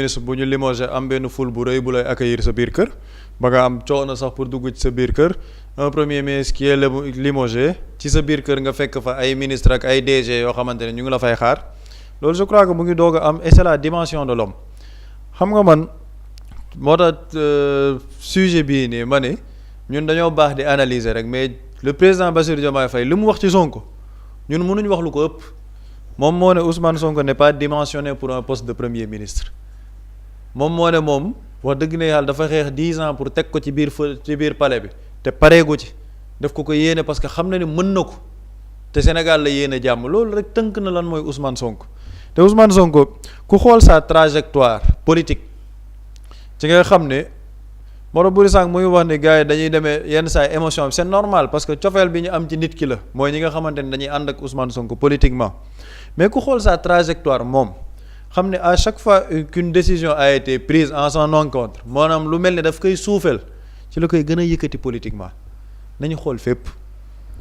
ministre bu ñu limogé am benn ful bu rëy bu lay accueillir sa biir kër ba nga am coono sax pour dugg ci sa biir kër un premier ministre qui est limogé ci sa biir kër nga fekk fa ay ministre ak ay DG yoo xamante ne ñu ngi la fay xaar loolu je crois que mu ngi doog a am et c'est la dimension de l'homme xam nga man moo tax sujet bii nii ma ne ñun dañoo baax di analyser rek mais le président Bassirou Diomaye Faye li mu wax ci Sonko ñun mënuñ wax lu ko ëpp moom moo ne Ousmane Sonko n'est pas dimensionné pour un poste de premier ministre moom moo ne moom wax dëgg ne yàlla dafa xeex 10 ans pour teg ko ci biir palais bi te pareegu ci def ko yéene parce que xam na ni mën na ko te Sénégal la yéene jàmm loolu rek tënk na lan mooy Ousmane Sonko te Ousmane Sonko ku xool sa trajectoire politique ci nga xam ne moo tax buri sànq muy wax ni gars yi dañuy demee yenn saa émotion bi c'est normal parce que cofeel bi ñu am ci nit ki la mooy ñi nga xamante ni dañuy ànd ak Ousmane Sonko politiquement mais ku xool sa trajectoire moom xam ne à chaque fois qu'une décision a été prise en son encontre maanaam lu mel ni daf koy suufeel ci la koy gën a yëkkati politiquement nañu xool fépp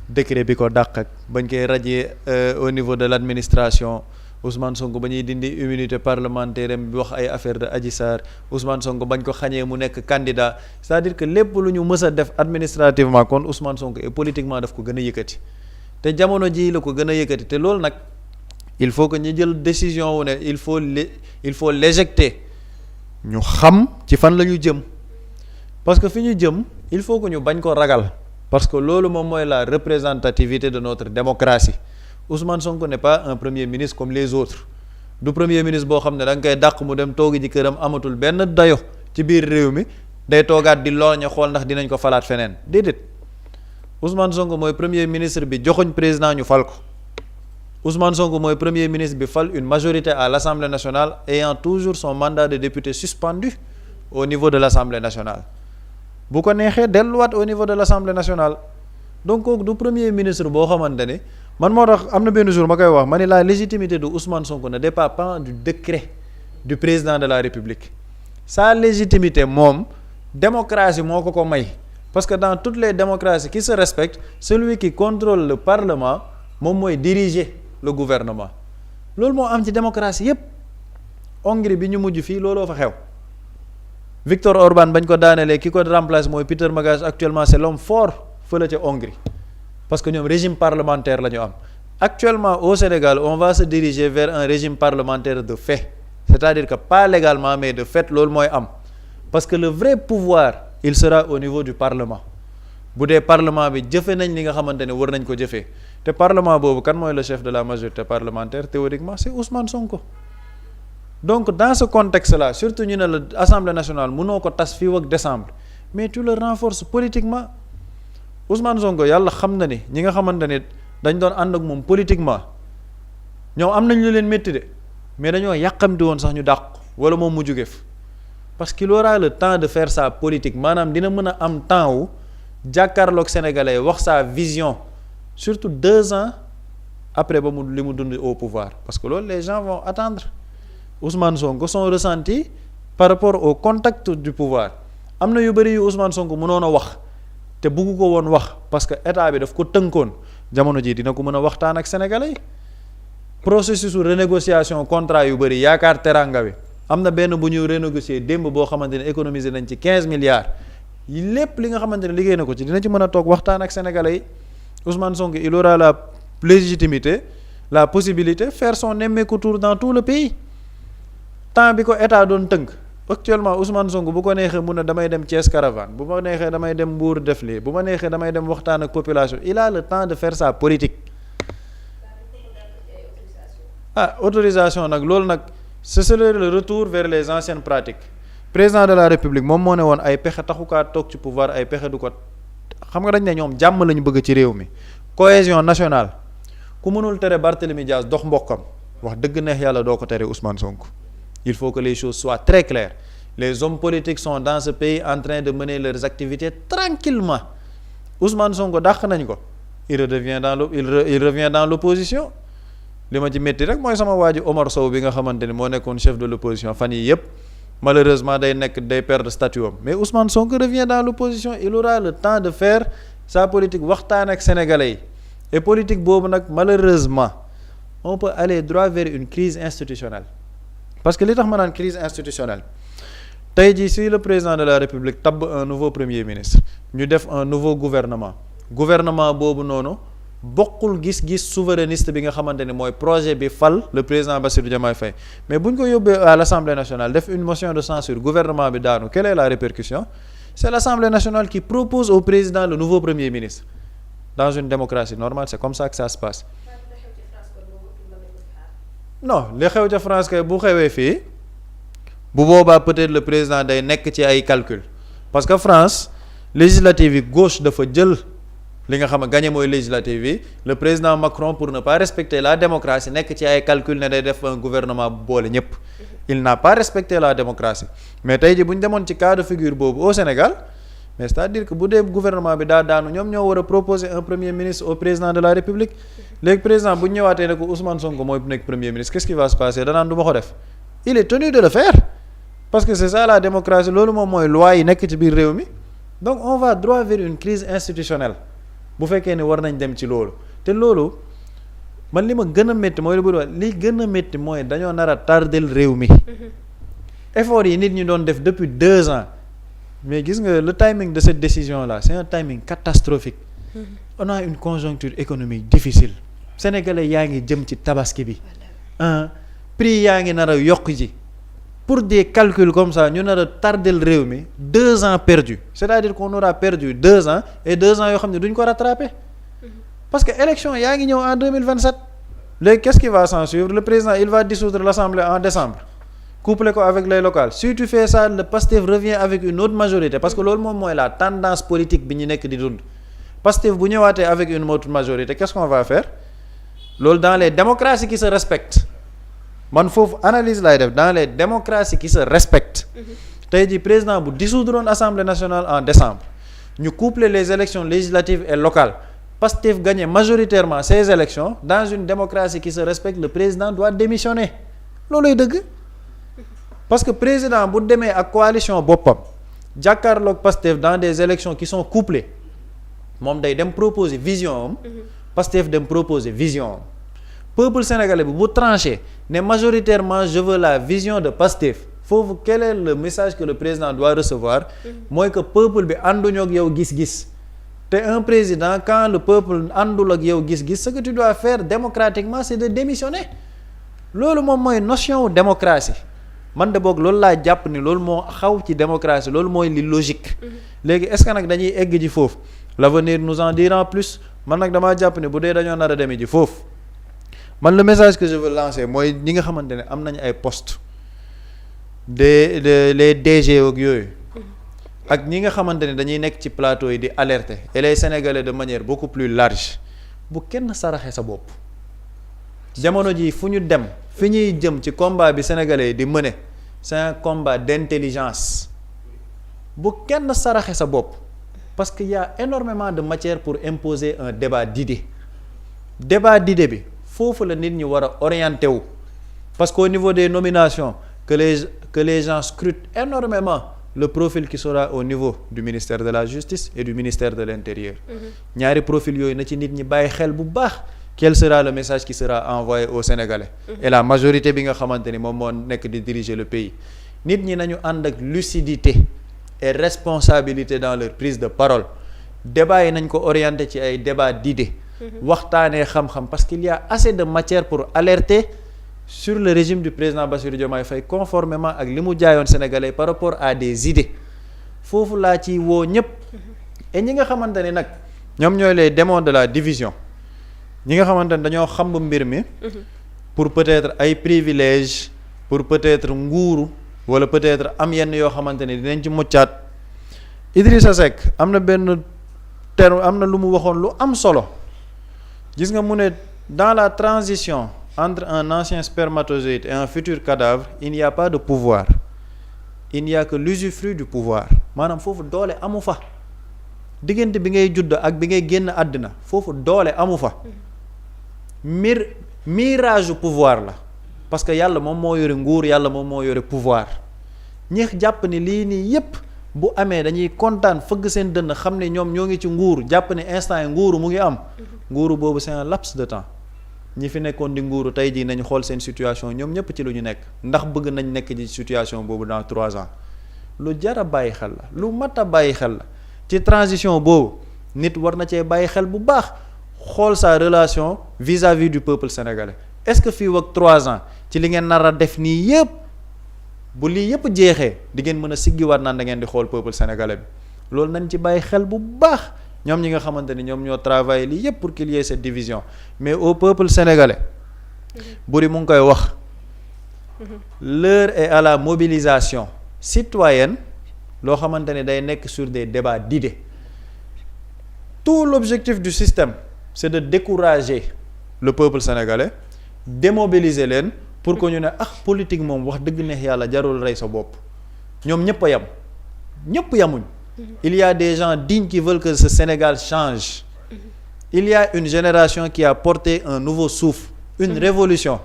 décret bi ko dàq ak bañ koy radier au niveau de l'administration Ousmane Sonko ba ñuy dindi immunité parlementaire am bi wax ay affaire de Adji Sarr Ousmane Sonko bañ ko xañee mu nekk candidat c'est-à-dire que lépp lu ñu mës a def administrativement kon Ousmane Sonko et politiquement daf ko gën a yëkkati te jamono jii la ko gën a yëkkati te loolu nag il faut que ñu jël décision wu ne il faut l'éjecter ñu xam ci fan la ñu jëm parce que fi ñu jëm il faut que ñu bañ ko ragal parce que loolu moom mooy la représentativité de notre démocratie Ousmane Sonko n'est pas un premier ministre comme les autres du premier ministre boo xam ne da nga koy dàq mu dem toogi ji këram amatul benn dayo ci biir réew mi day toogaat di looña xool ndax dinañ ko falaat feneen déedéet Ousmane Sonko mooy premier ministre bi joxoñ président ñu fal ko Ousmane Sonko mooy premier ministre bi fal une majorité à l'Assemblée nationale ayant toujours son mandat de député suspendu au niveau de l'Assemblée nationale bu ko neexee delluwaat au niveau de l'Assemblée nationale donc kooku du premier ministre boo xamante ne man moo tax am na benn jour ma koy wax ma ne la légitimité de Ousmane Sonko ne dépend pas du décret du président de la République sa légitimité moom démocratie moo ko may parce que dans toutes les démocraties qui se respectent celui qui contrôle le Parlement moom mooy diriger le gouvernement loolu moo am ci démocratie yépp Hongrie bi ñu mujj fii looloo fa xew Viktor Orban bañ ko daanelee ki ko remplace mooy Peter Magash actuellement c'est l'homme fort fële ca Hongrie parce que ñoom régime parlementaire la ñu am actuellement au Sénégal on va se diriger vers un régime parlementaire de fait c'est-à-dire que pas légalement mais de fait loolu mooy am parce que le vrai pouvoir il sera au niveau du Parlement bu dee Parlement bi jëfe nañ li nga xamante ne war nañ ko jëfee te Parlement boobu kan mooy le chef de la majorité parlementaire théoriquement c'est Ousmane Sonko donc dans ce contexte-là surtout ñu ne la Assemblée nationale mënoo ko tas fii ak décembre mais tu le renforces politiquement Ousmane Sonko yàlla xam na ni ñi nga xamante ne dañ doon ànd ak moom politiquement ñoom am nañ lu leen métti de mais dañoo yàqamti woon sax ñu dàq wala moom mu jóge fa parce qu'il aura le temps de faire sa politique maanaam dina mën a am temps wu jàkkaarloog sénégalais wax sa vision surtout 2 ans après ba mu li mu dund au pouvoir parce que loolu les gens vont attendre Ousmane Sonko son ressenti par rapport au contact du pouvoir am na yu bëri yu Ousmane Sonko mënoon a wax te bugg ko woon wax parce que état bi daf ko tënkoon jamono ji dina ko mën a waxtaan ak sénégalais processus su renégociation contrat yu bëri yaakaar teranga bi am na benn bu ñuy renégocier démb boo xamante ne économiser nañ ci 15 milliards lépp li nga xamante ne liggéey na ko ci dina ci mën a toog waxtaan ak sénégalais yi Ousmane Sonko il aura la légitimité la possibilité faire son nemmeeku tour dans tout le pays temps bi ko état doon tënk actuellement Ousmane Sonko bu ko neexee mun na damay dem Thiès caravane bu ma neexee damay dem Mbour def lii bu ma neexee damay dem waxtaan ak population il a le temps de faire sa politique autorisation nag loolu nag c'est le retour vers les anciennes pratiques président de la République moom moo ne woon ay pexe taxukaa toog ci pouvoir ay pexe du ko xam nga dañ ne ñoom jàmm lañu bëgg ci réew mi cohésion nationale ku mënul tere Barthélémy Dias dox mbokkam wax dëgg neex yàlla doo ko tere Ousmane Sonko il faut que les choses soient très claires les hommes politiques sont dans ce pays en train de mener leurs activités tranquillement Ousmane Sonko dàq nañ ko il revient dans l'opposition li ma ci métti rek mooy sama waa ji Omar Sow bi nga xamante ni moo nekkoon chef de l'opposition fan yi yëpp malheureusement day perdre statut am mais Ousmane Sonko revient dans l'opposition il aura le temps de faire sa politique waxtaan ak sénégalais yi et politique boobu nag malheureusement on peut aller droit vers une crise institutionnelle parce que li tax ma naan crise institutionnelle tey jii si le président de la République tabb un nouveau premier ministre ñu def un nouveau gouvernement boobu noonu bokkul gis-gis souverainiste bi nga xamante ni mooy projet bi fal le président Bassirou Diomaye Faye mais bu ñu ko yóbbee à l'Assemblée nationale def une motion de censure gouvernement bi daanu quelle est la répercussion c'est l'Assemblée nationale qui propose au président le nouveau premier ministre dans une démocratie normale c'est comme ça que ça se passe non li xew ca France kay bu xewee fii bu boobaa peut-être le président day nekk ci ay calcul parce que France législative yi gauche dafa jël li nga xam ne gagné mooy législative yi le président Macron pour ne pas respecter la démocratie nekk ci ay calcul ne day def un gouvernement bu boole ñëpp il n'a pas respecté la démocratie mais tey ji bu ñu demoon ci cas de figure boobu au Sénégal mais c'est-à-dire que bu dee gouvernement bi daa daanu ñoom ñoo war a proposer un premier ministre au président de la République léegi président bu ñu ñëwaatee ne ko Ousmane Sonko mooy nekk premier ministre qu'est-ce qui va se passer danaan du ma ko def il est tenu de le faire parce que c'est ça la démocratie loolu moom mooy loi yi nekk ci biir réew mi donc on va droit vers une crise institutionnelle bu fekkee ne war nañ dem ci loolu te loolu man li ma gën a métti mooy li gën a métti mooy dañoo nar a tardel réew mi effort yi nit ñi doon def depuis 2 ans mais gis nga le timing de cette décision là c'est un timing catastrophique on a une conjoncture économique difficile sénégalais yaa ngi jëm ci tabaski bi prix yaa ngi nar a yokk ji pour des calculs comme ça ñu nar a tardel réew mi 2 ans perdus c'est-à-dire qu'on aura perdu 2 ans et 2 ans yoo xam ne duñ ko rattraper parce que élection yaa ngi ñëw en 2027 léegi qu'est-ce qui va s'en suivre le président il va dissoudre l'Assemblée en décembre couplé ko avec les locales si tu fais ça le Pastef revient avec une autre majorité parce que loolu moom mooy la tendance politique bi ñu nekk di dund Pastef bu ñëwaatee avec une autre majorité qu'est-ce qu'on va faire loolu dans les démocraties qui se respectent man foofu analyse lay def dans les démocraties qui se respectent tey jii président bu dissoudroon Assemblée nationale en décembre ñu coupler les élections législatives et locales Pastef gagner majoritairement ces élections dans une démocratie qui se respecte le président doit démissionner looluy dëgg parce que président bu demee ak coalition boppam jàkkaarloog Pastef dans des élections qui sont couplées moom day dem proposer vision am Pastef dem proposer vision am peuple sénégalais bi bu tranché ne majoritairement je veux la vision de Pastef foofu quel est le message que le président doit recevoir mooy que peuple bi ànduñoo ak yow gis-gis te un président quand le peuple àndul ak yow gis-gis ce que tu dois faire démocratiquement c'est de démissionner loolu moom mooy notion wu démocratie man de boog loolu laa jàpp ni loolu moo xaw ci démocratie loolu mooy li logique léegi est-ce que nag dañuy egg ji foofu l'avenir nous en dira plus man nag damaa jàpp ni bu dee dañoo nar a demee ji foofu man le message que je veux lancer mooy ñi nga xamante ne am nañu ay postes les DG ak yooyu ak ñi nga xamante ne dañuy nekk ci plateau yi di alerter et les Sénégalais de manière beaucoup plus large bu kenn saraxe sa bopp jamono ji fu ñu dem fi ñuy jëm ci combat bi Sénégalais yi di mener c'est un combat d'intelligence bu kenn saraxe sa bopp parce que y a énormément de matière pour imposer un débat d'idées bi foofu la nit ñi war a orienté wu parce qu'au niveau des nominations que les gens scrutent énormément le profil qui sera au niveau du ministère de la Justice et du ministère de l'Intérieur ñaari profil yooyu na ci nit ñi bàyyi xel bu baax quel sera le message qui sera envoyé aux Sénégalais et la majorité bi nga xamante ni moom moo nekk di diriger le pays nit ñi nañu ànd ak lucidité et responsabilité dans leur prise de parole débat yi nañ ko orienté ci ay débat d'idées waxtaanee xam-xam parce qu'il y a assez de matière pour alerter sur le régime du président Bassirou Diomaye Faye conformément ak li mu jaayoon Sénégalais par rapport à des idées foofu laa ci woo ñëpp et ñi nga xamante ni nag ñoom ñooy les démons de la division ñi nga xamante ni dañoo xam mbir mi pour peut-être ay privilèges pour peut-être nguuru wala peut-être am yenn yoo xamante ni dinañ ci muccaat Idrissa Seck am na benn terme am na lu mu waxoon lu am solo gis nga mu ne dans la transition entre un ancien spermatozoïde et un futur cadavre il n'y a pas de pouvoir il n'y a que l'usufruit du pouvoir maanaam foofu doole amu fa diggante bi ngay judd ak bi ngay génn àddina foofu doole amu fa mirage pouvoir la parce que yàlla moom moo yore nguur yàlla moom moo yore pouvoir ñi jàpp ni lii nii yépp bu amee dañuy kontaan fëgg seen dënn xam ne ñoom ñoo ngi ci nguur jàpp ne instant yi nguuru mu ngi am nguuru boobu c'est un laps de temps ñi fi nekkoon di nguuru tey jii nañ xool seen situation ñoom ñëpp ci lu ñu nekk ndax bëgg nañ nekk ci situation boobu dans 3 ans lu jar a bàyyi xel la lu mat a bàyyi xel la ci transition boobu nit war na cee bàyyi xel bu baax xool sa relation vis-à-vis du peuple sénégalais est-ce que fii ak 3 ans ci li ngeen nar a def nii yëpp bu lii yëpp jeexee di ngeen mën a siggiwaat naan da ngeen di xool peuple sénégalais bi loolu nañ ci bàyyi xel bu baax ñoom ñi nga xamante ni ñoom ñoo travaillé lii yëpp pour qu'il y ait cette division mais au peuple sénégalais Buri mu ngi koy wax l'heure est à la mobilisation citoyenne loo xamante ne day nekk sur des débats d'idées tout l'objectif du système c'est de décourager le peuple sénégalais démobiliser leen pour que ñu ne politique moom wax dëgg neex yàlla jarul rey sa bopp ñoom ñëpp a yam ñëpp yamuñ il y a des gens dignes qui veulent que ce Sénégal change il y a une génération qui a porté un nouveau souffle une révolution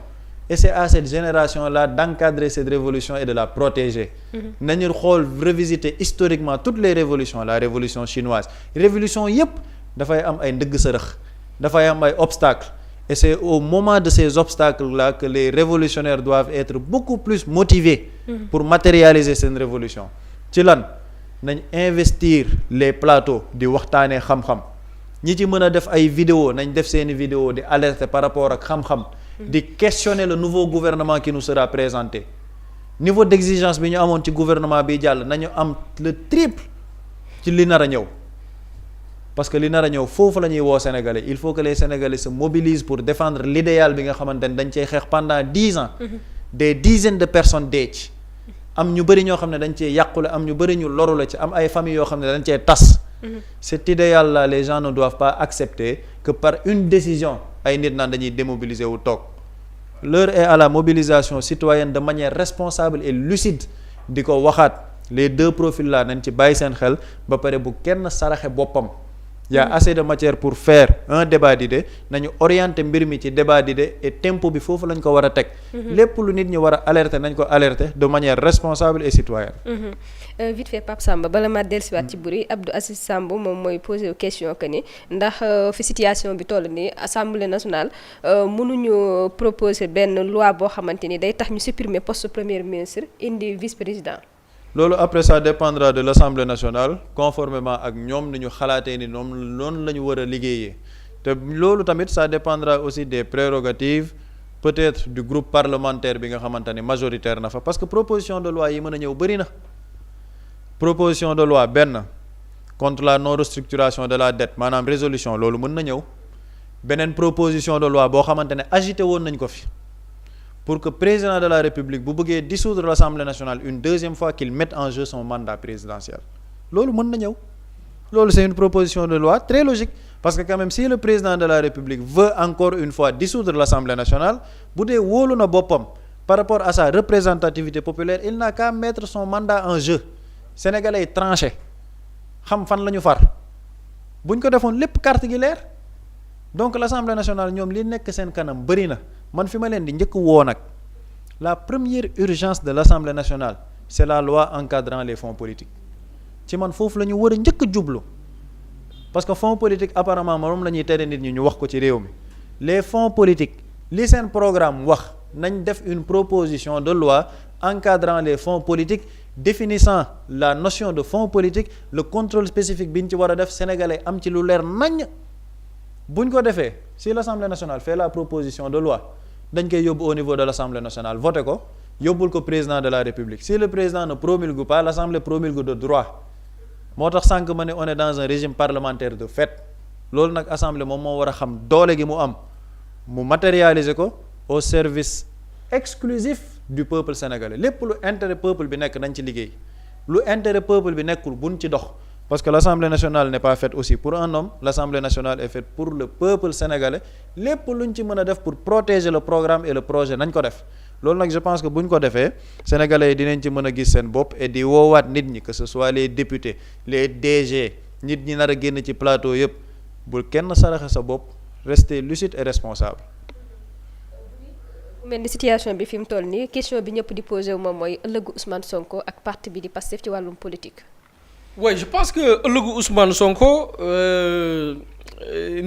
et c'est à cette génération-là d'encadrer cette révolution et de la protéger nañu xool revisiter historiquement toutes les révolutions la révolution chinoise révolution yépp dafay am ay ndëgg sërëx dafay am ay obstacles et c'est au moment de ces obstacles-là que les révolutionnaires doivent être beaucoup plus motivés pour matérialiser cette révolution ci lan nañ investir les plateaux di waxtaanee xam-xam ñi ci mën a def ay vidéos nañ def seeni vidéos di alerter par rapport ak xam-xam di questionner le nouveau gouvernement qui nous sera présenté niveau d'exigence bi ñu amoon ci gouvernement bi jàll nañu am le triple ci li nar a ñëw parce que li nar a ñëw foofu la ñuy woo Sénégalais il faut que les Sénégalais se mobilisent pour défendre l'idéal bi nga xamante ne dañ cey xeex pendant 10 ans des dizaines de personnes dee ci am ñu bëri ñoo xam ne dañ cee yàqule am ñu bëri ñu loru la ci am ay familles yoo xam ne dañ cee tas cet idéal là les gens ne doivent pas accepter que par une décision ay nit naan dañuy démobiliser wu toog l'heure est à la mobilisation citoyenne de manière responsable et lucide di ko waxaat les deux profils là nañ ci bàyyi seen xel ba pare bu kenn saraxe boppam y a assez de matière pour faire un débat d'idées nañu orienter mbir mi ci débat d'idées et tempo bi foofu lañ ko war a teg lépp lu nit ñi war a alerter nañ ko alerter de manière responsable et citoyenne vite fait Pape Samba bala ma dellusiwaat ci Buri Abdou Aziz Samb moom mooy poser question que ni ndax fi situation bi toll nii assemblée nationale mënuñu proposer benn loi boo xamante ni day tax ñu supprimer poste premier ministre indi vice-président. loolu après ça dépendra de l'Assemblée nationale conformément ak ñoom ni ñu xalaatee ni ñoom noonu la ñu war a liggéeyee te loolu tamit ça dépendra aussi des prérogatives peut-être du groupe parlementaire bi nga xamante ni majoritaire na fa parce que proposition de loi yi mën a ñëw bëri na proposition de loi benn contre la non restructuration de la dette maanaam résolution loolu mën na ñëw beneen proposition de loi boo xamante ne agité woon nañ ko fi pour que président de la République bu bëggee dissoudre l'Assemblée nationale une deuxième fois qu'il mette en jeu son mandat présidentiel loolu mën na ñëw loolu c'est une proposition de loi très logique parce que quand même si le président de la République veut encore une fois dissoudre l'Assemblée nationale bu dee wóolu na boppam par rapport à sa représentativité populaire il n'a qu'à mettre son mandat en jeu sénégalais yi tranché xam fan la ñu far buñ ko defoon lépp carte gi leer donc l'Assemblée nationale ñoom li nekk seen kanam bëri na man fi ma leen di njëkk woo nag la première urgence de l'Assemblée nationale c'est la loi encadrant les fonds politiques ci man foofu la ñu war a njëkk a jublu parce que fonds politique apparemment moom la ñuy tere nit ñi ñu wax ko ci réew mi les fonds politiques li seen programme wax nañ def une proposition de loi encadrant les fonds politiques définissant la notion de fonds politique le contrôle spécifique bi ñu ci war a def sénégalais am ci lu leer naññ buñ ko defee si l'Assemblée nationale fait la proposition de loi dañ koy yóbbu au niveau de l'Assemblée nationale voté ko yóbbul ko président de la République si le président ne promulgue pas l'Assemblée promulgue de droit moo tax sànq ma ne on est dans un régime parlementaire de fait loolu nag Assemblée moom moo war a xam doole gi mu am mu matérialiser ko au service exclusif du peuple sénégalais lépp lu intérêt peuple bi nekk nañ ci liggéey lu intérêt peuple bi nekkul buñ ci dox parce que l'Assemblée nationale n'est pas faite aussi pour un homme l'Assemblée nationale est faite pour le peuple sénégalais lépp luñ ci mën a def pour protéger le programme et le projet nañ ko def loolu nag je pense que buñ ko defee sénégalais yi dinañ ci mën a gis seen bopp et di woowaat nit ñi que ce soit les députés les DG nit ñi nar a génn ci plateau yëpp bul kenn saraxe sa bopp rester lucide et responsable. mel ni situation bi fi mu toll nii question bi ñëpp di posé wu moom mooy ëllëgu Ousmane Sonko ak parti bi di Pastef ci wàllum politique. oui je pense que ëllëgu Ousmane Sonko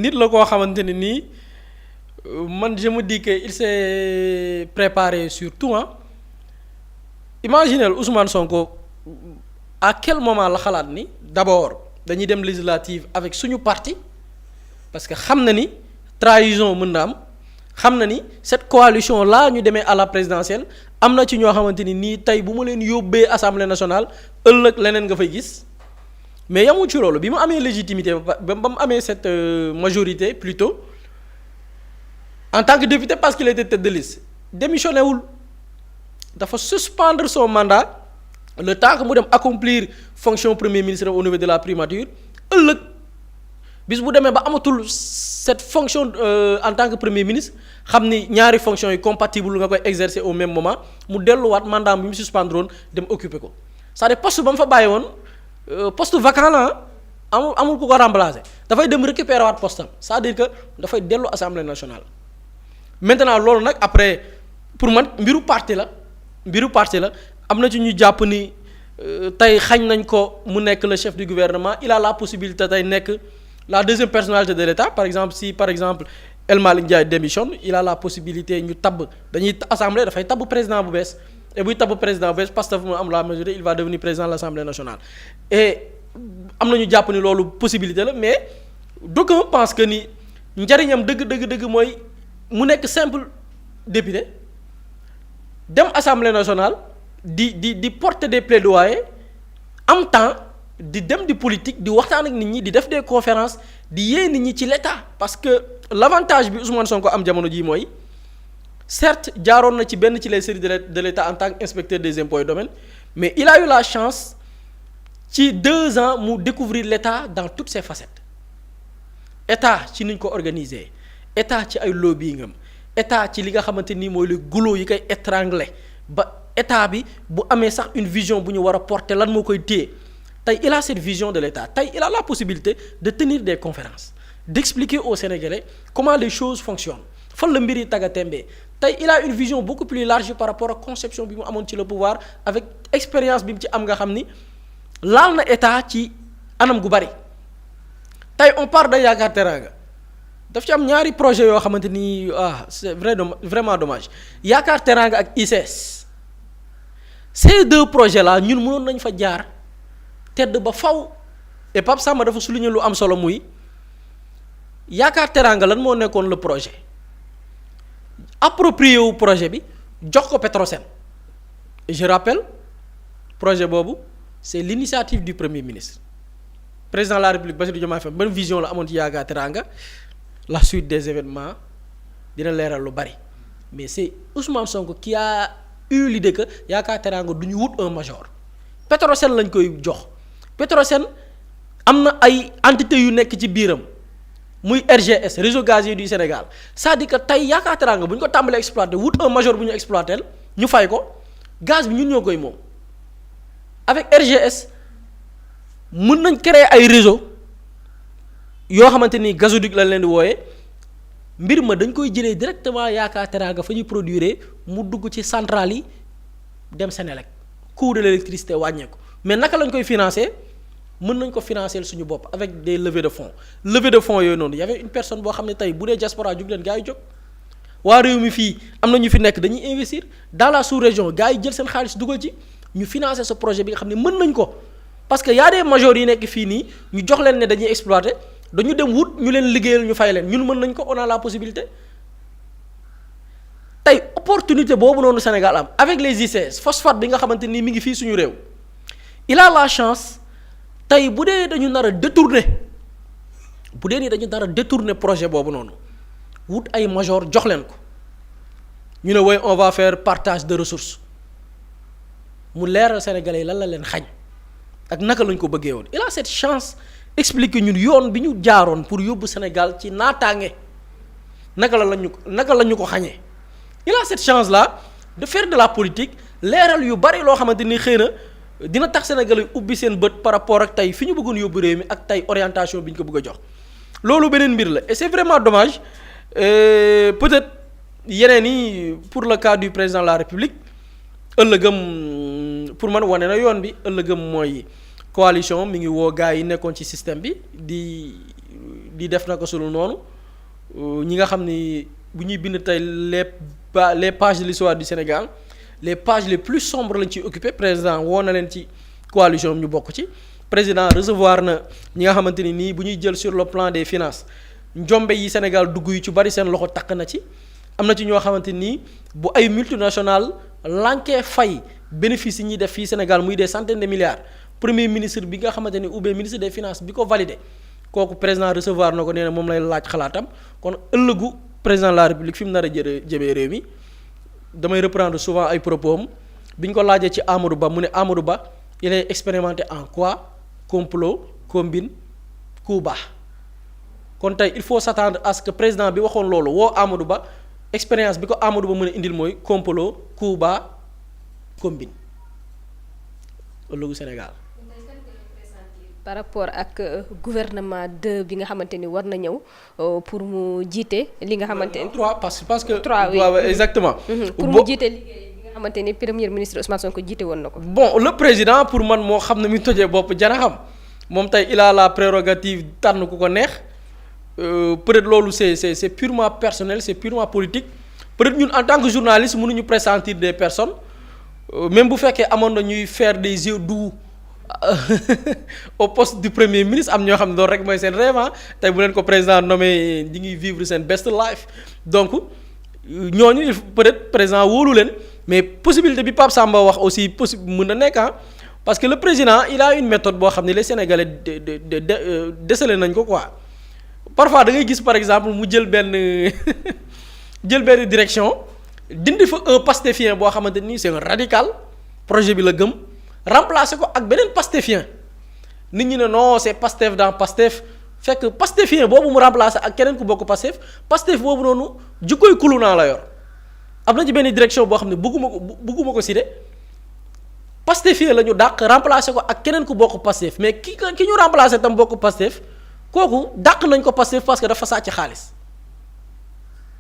nit la koo xamante ne nii man je me dis que il s'est préparé sur tout imaginez Ousmane Sonko à quel moment la xalaat ni d'abord dañuy dem législative avec suñu parti parce que xam na ni trahison mën na am xam na ni cette coalition là ñu demee à la présidentielle am na ci ñoo xamante ni nii tey bu ma leen yóbbee assemblée nationale ëllëg leneen nga fay gis mais yamu ci loolu bi mu amee légitimité ba mu amee cette majorité plutôt en tant que député parce qu'il était tête de liste démissionné wul dafa suspendre son mandat le temps que mu dem accomplir fonction premier ministre au niveau de la primature ëllëg bis bu demee ba amatul cette fonction en tant que premier ministre xam ni ñaari fonctions yi compatible nga koy exercer au même moment mu delluwaat mandat bi mu suspendre woon dem occuper ko c'est-à-dire poste ba mu fa bàyyi woon poste vacant la amul ku ko remplacer dafay dem récupérer waat poste am c'est-à-dire que dafay dellu assemblée nationale. maintenant loolu nag après pour man mbiru parti la am na ci ñu jàpp ni tey xañ nañ ko mu nekk le chef du gouvernement il a la possibilité tey nekk la deuxième personnalité de l'État par exemple si El Malick Ndiaye démissionne il a la possibilité ñu tabb dañuy assemblée dafay tabb président bu bees et buy tabb président bu bees parce que mu am la majorité il va devenir président de l'Assemblée nationale et am na ñu jàpp ni loolu possibilité la mais d'aucuns pensent que ni njariñam dëgg mooy mu nekk simple député dem Assemblée nationale di porter des plaidoyers am temps di dem di politique di waxtaan ak nit ñi di def des conférences di yee nit ñi ci l'État parce que l'avantage bi Ousmane Sonko am jamono jii mooy certes jaaroon na ci benn ci les services de l'État en tant qu'inspecteur des impôts et domaines mais il a eu la chance ci 2 ans mu découvrir l'État dans toutes ses facettes État ci niñ ko organiser État ci ay lobbying am État ci li nga xamante ni mooy le goulot yi koy étrangler ba État bi bu amee sax une vision bu ñu war a porter lan moo koy téye tey il a cette vision de l'État tey il a la possibilité de tenir des conférences d'expliquer aux Sénégalais comment les choses fonctionnent fan la mbir yi tagga tembee tey il a une vision beaucoup plus large par rapport ak conception bi mu amoon ci le pouvoir avec expérience bi mu ci am nga xam ni laal na État ci anam gu bari tey on parle de Yaakaar Teranga daf ci am ñaari projet yoo xamante ni c'est vraiment dommage Yaakaar Teranga ak ICS ces 2 projets là ñun mënoon nañ fa jaar tedd ba faw et Pape Samba dafa souligner lu am solo muy Yaakaar Teranga lan moo nekkoon le projet approprié wu projet bi jox ko Petrosen et je rappelle projet boobu c'est l'initiative du premier ministre président de la République Bassirou Diomaye Faye ban vision la amoon ci Yaakaar Teranga la suite des événements dina leeral lu bari mais c'est Ousmane Sonko qui a eu l'idée que Yaakaar Teranga du ñu wut un major Petrosen lañ koy jox Petrosen am na ay entités yu nekk ci biiram muy RGS réseau gazier du Sénégal c'est-à-dire que tey Yaakaar Teranga bu ñu ko tàmbalee exploiter wut un major bu ñu exploiter ñu fay ko gaz bi ñun ñoo koy moom avec RGS mën nañ créer ay réseau yoo xamante ni gazoduc lañ leen di wooyee mbir ma dañ koy jëlee directement Yaakaar Teranga fa ñuy produire mu dugg ci centrale yi dem Sénélec coût de l'électricité wàññeeku mais naka lañ koy financer mën nañ ko financer suñu bopp avec des levées de fonds yooyu noonu y avait une personne boo xam ne tey bu dee diaspora jug leen gaa yi jóg waa réew mi fii am na ñu fi nekk dañuy investir dans la sous-région gaa yi jël seen xaalis dugal ci ñu financer ce projet bi nga xam ne mën nañ ko parce que y a des majors yi nekk fii nii ñu jox leen ne dañuy exploiter dañu dem wut ñu leen liggéeyal ñu fay leen ñun mën nañ ko on a la possibilité tey opportunité boobu noonu Sénégal am avec les ICS phosphate bi nga xamante ni mi ngi fii suñu réew il a la chance tey bu dee dañu nar a détourner projet boobu noonu wut ay major jox leen ko ñu ne woy on va faire partage de ressources mu leeral Sénégalais yi lan la leen xañ ak naka lañ ko bëggee woon il a cette chance expliquer ñun yoon bi ñu jaaroon pour yóbbu Sénégal ci naataange naka la ñu ko xañee il a cette chance là de faire de la politique leeral yu bari loo xamante ni xëy na dina tax Sénégalais ubbi seen bët par rapport ak tey fi ñu bëggoon yóbbu réew mi ak tey orientation bi ñu ko bëgg a jox loolu beneen mbir la et c'est vraiment dommage peut-être yeneen yi pour le cas du président de la République ëllëgëm pour man wane na yoon bi ëllëgëm mooy coalition mi ngi woo gars yi nekkoon ci système bi di def na ko sulu noonu ñi nga xam ni bu ñuy bind tey les pages de l'histoire du Sénégal les pages les plus sombres lañ ciy occupé président woo na leen ci coalition ñu bokk ci président recevoir na ñi nga xamante ni nii bu ñuy jël sur le plan des finances njombe yi Sénégal dugg yu ci bari seen loxo takk na ci am na ci ñoo xamante nii bu ay multinationales lankee fay bénéfice yi ñuy def fii Sénégal muy des centaines de milliards premier ministre bi nga xamante ni ou bien ministre des finances bi ko validé kooku président recevoir na ko nee na moom lay laaj xalaatam kon ëllëgu président de la république fi mu nar a jëmee réew mi damay reprendre souvent ay propos am bi ñu ko laajee ci Amadou Ba mu ne Amadou Ba il est expérimenté en quoi complot combine coup bas kon tey il faut s'attendre à ce que président bi waxoon loolu woo Amadou Ba expérience bi ko Amadou Ba mën a indil mooy complot coup bas combine ëllëgu Sénégal. par rapport ak gouvernement 2 bi nga xamante ni war na ñëw pour mu jiite li nga xamante ni. 3 parce que. 3 oui exactement. pour mu jiite liggéey bi nga xamante ni premier ministre Ousmane Sonko jiite woon na ko. bon le président pour man moo xam ne mi tojee bopp jana xam moom tey il a la prérogative tànn ku ko neex peut-être loolu c'est purement personnel c'est purement politique peut-être ñun en tant que journaliste mënuñu pressentir des personnes même bu fekkee amoon na ñuy faire des yeux doux. au poste du premier ministre am ñoo xam ne loolu rek mooy seen rêve tey bu leen ko président nommé ñi ngi vivre seen best life donc ñooñu peut-être président wóolu leen mais possibilité bi Pape Samba wax aussi possible mën na nekk parce que le président il a une méthode boo xam ne les Sénégalais décelé nañ ko quoi parfois da ngay gis par exemple mu jël benn direction dindi fa un pastéfien boo xamante ni c'est un radical projet bi la gëm. remplacer ko ak beneen pastéfien nit ñi ne non c'est Pastef dans Pastef fekk pastéfien boobu mu remplacer ak keneen ku bokk Pastef boobu noonu jikkoy kulu naa la yor am na ci benn direction boo xam ne bëgguma ko citer pastéfien la ñu dàq remplacer ko ak keneen ku bokk Pastef mais ki ñu remplacer tam bokk Pastef kooku dàq nañ ko Pastef parce que dafa sàcc xaalis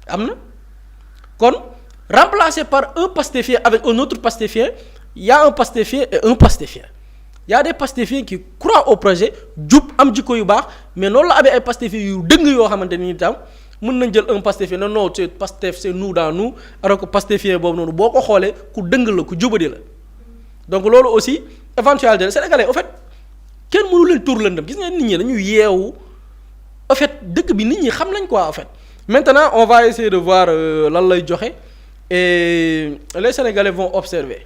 am na kon remplacé par un pastéfien avec un autre pastéfien. Il y a un pastéfien et un pastéfien il y a des pastéfiens qui croient au projet jub am jikko yu baax mais noonu la amee ay pastéfiens yu dëng yoo xamante ni itam mën nañ jël un pastéfien non c'est Pastef c'est nous dans nous alors que pastéfien boobu noonu boo ko xoolee ku dëng la ku jubadi la donc loolu aussi éventualité Sénégalais au fait kenn mënu leen tuur lëndëm gis nga nit ñi dañuy yeewu au fait dëkk bi nit ñi xam nañ quoi en fait maintenant on va essayer de voir lan lay joxe et les Sénégalais vont observer.